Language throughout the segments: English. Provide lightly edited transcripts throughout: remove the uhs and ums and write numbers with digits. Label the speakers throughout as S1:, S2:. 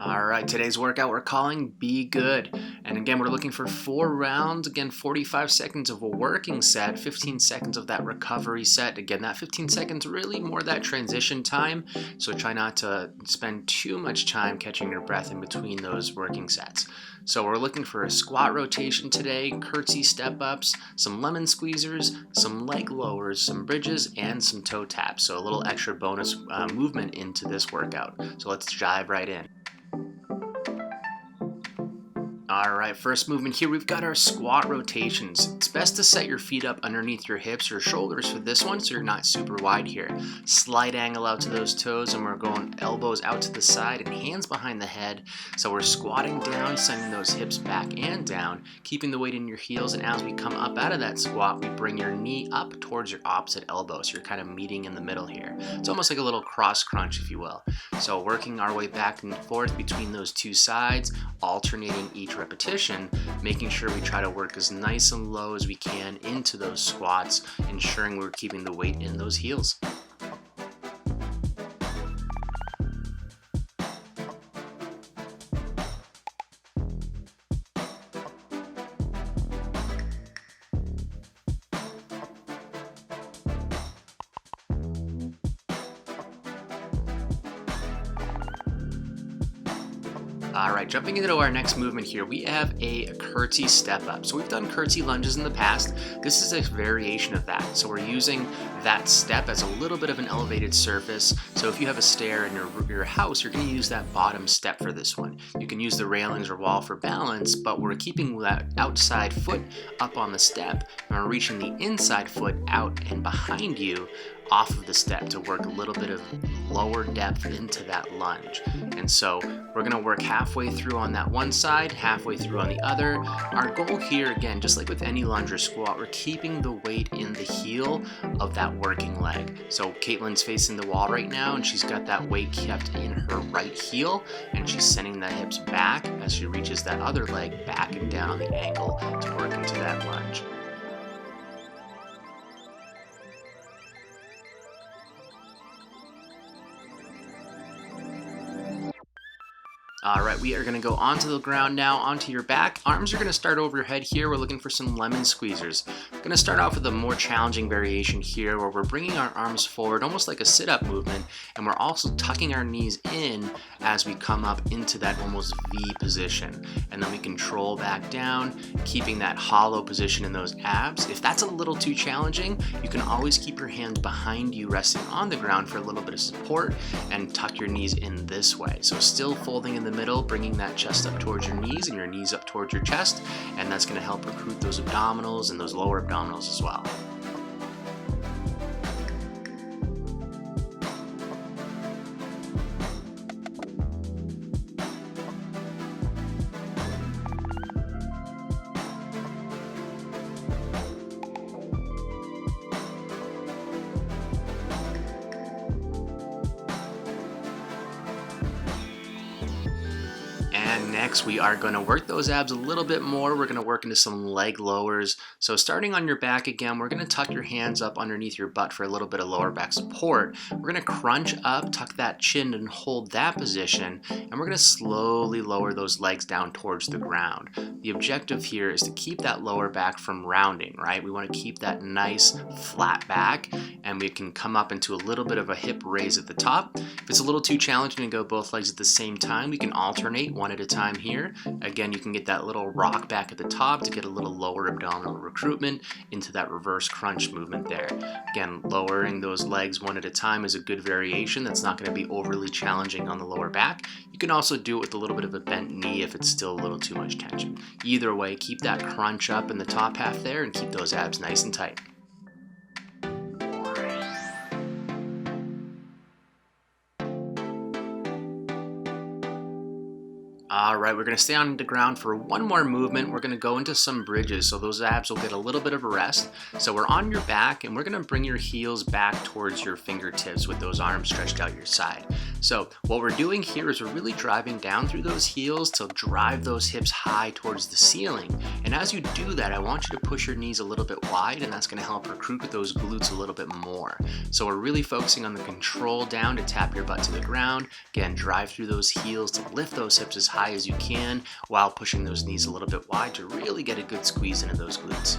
S1: All right, today's workout we're calling B.Good. And again, we're looking for 4 rounds. Again, 45 seconds of a working set, 15 seconds of that recovery set. Again, that 15 seconds really more that transition time. So try not to spend too much time catching your breath in between those working sets. So we're looking for a squat rotation today, curtsy step ups, some lemon squeezers, some leg lowers, some bridges, and some toe taps. So a little extra bonus movement into this workout. So let's dive right in. All right, first movement here, we've got our squat rotations. It's best to set your feet up underneath your hips or shoulders for this one so you're not super wide here. Slight angle out to those toes, and we're going elbows out to the side and hands behind the head. So we're squatting down, sending those hips back and down, keeping the weight in your heels, and as we come up out of that squat, we bring your knee up towards your opposite elbow. So you're kind of meeting in the middle here. It's almost like a little cross crunch, if you will. So working our way back and forth between those two sides, alternating each repetition, making sure we try to work as nice and low as we can into those squats, ensuring we're keeping the weight in those heels. All right, jumping into our next movement here, we have a curtsy step up. So we've done curtsy lunges in the past. This is a variation of that. So we're using that step as a little bit of an elevated surface. So if you have a stair in your house, you're going to use that bottom step for this one. You can use the railings or wall for balance, but we're keeping that outside foot up on the step, and we're reaching the inside foot out and behind you off of the step to work a little bit of lower depth into that lunge. And so we're going to work halfway through on that one side, halfway through on the other. Our goal here, again, just like with any lunge or squat, we're keeping the weight in the heel of that working leg. So Caitlin's facing the wall right now, and she's got that weight kept in her right heel, and she's sending the hips back as she reaches that other leg back and down on the ankle to work into that lunge. All right, we are going to go onto the ground now, onto your back. Arms are going to start over your head here. We're looking for some lemon squeezers. I'm going to start off with a more challenging variation here where we're bringing our arms forward, almost like a sit-up movement, and we're also tucking our knees in as we come up into that almost V position. And then we control back down, keeping that hollow position in those abs. If that's a little too challenging, you can always keep your hands behind you resting on the ground for a little bit of support and tuck your knees in this way. So still folding in the middle, bringing that chest up towards your knees and your knees up towards your chest, and that's going to help recruit those abdominals and those lower abdominals as well. And next we are going to work those abs a little bit more. We're going to work into some leg lowers. So starting on your back again, we're going to tuck your hands up underneath your butt for a little bit of lower back support. We're going to crunch up, tuck that chin and hold that position. And we're going to slowly lower those legs down towards the ground. The objective here is to keep that lower back from rounding, right? We want to keep that nice flat back, and we can come up into a little bit of a hip raise at the top. If it's a little too challenging to go both legs at the same time, we can alternate one at a time here. Again, you can get that little rock back at the top to get a little lower abdominal recruitment into that reverse crunch movement there. Again, lowering those legs one at a time is a good variation. That's not going to be overly challenging on the lower back. You can also do it with a little bit of a bent knee if it's still a little too much tension. Either way, keep that crunch up in the top half there and keep those abs nice and tight. All right, we're going to stay on the ground for one more movement. We're going to go into some bridges, so those abs will get a little bit of a rest. So we're on your back, and we're going to bring your heels back towards your fingertips with those arms stretched out your side. So what we're doing here is we're really driving down through those heels to drive those hips high towards the ceiling. And as you do that, I want you to push your knees a little bit wide, and that's going to help recruit those glutes a little bit more. So we're really focusing on the control down to tap your butt to the ground. Again, drive through those heels to lift those hips as high as you can while pushing those knees a little bit wide to really get a good squeeze into those glutes.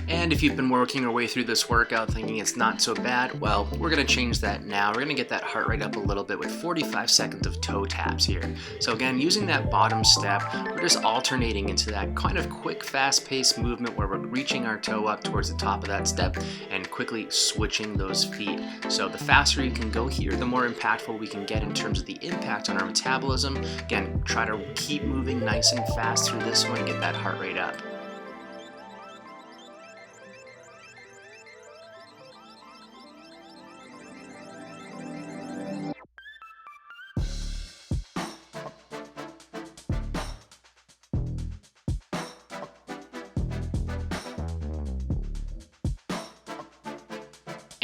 S1: And if you've been working your way through this workout thinking it's not so bad, well, we're going to change that now. We're going to get that heart rate up a little bit with 45 seconds of toe taps here. So again, using that bottom step, we're just alternating into that kind of quick, fast-paced movement where we're reaching our toe up towards the top of that step and quickly switching those feet. So the faster you can go here, the more impactful we can get in terms of the impact on our metabolism. Again, try to keep moving nice and fast through this one and get that heart rate up.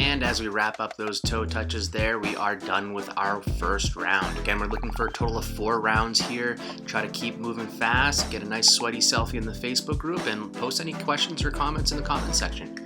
S1: And as we wrap up those toe touches there, we are done with our first round. Again, we're looking for a total of 4 rounds here. Try to keep moving fast, get a nice sweaty selfie in the Facebook group, and post any questions or comments in the comment section.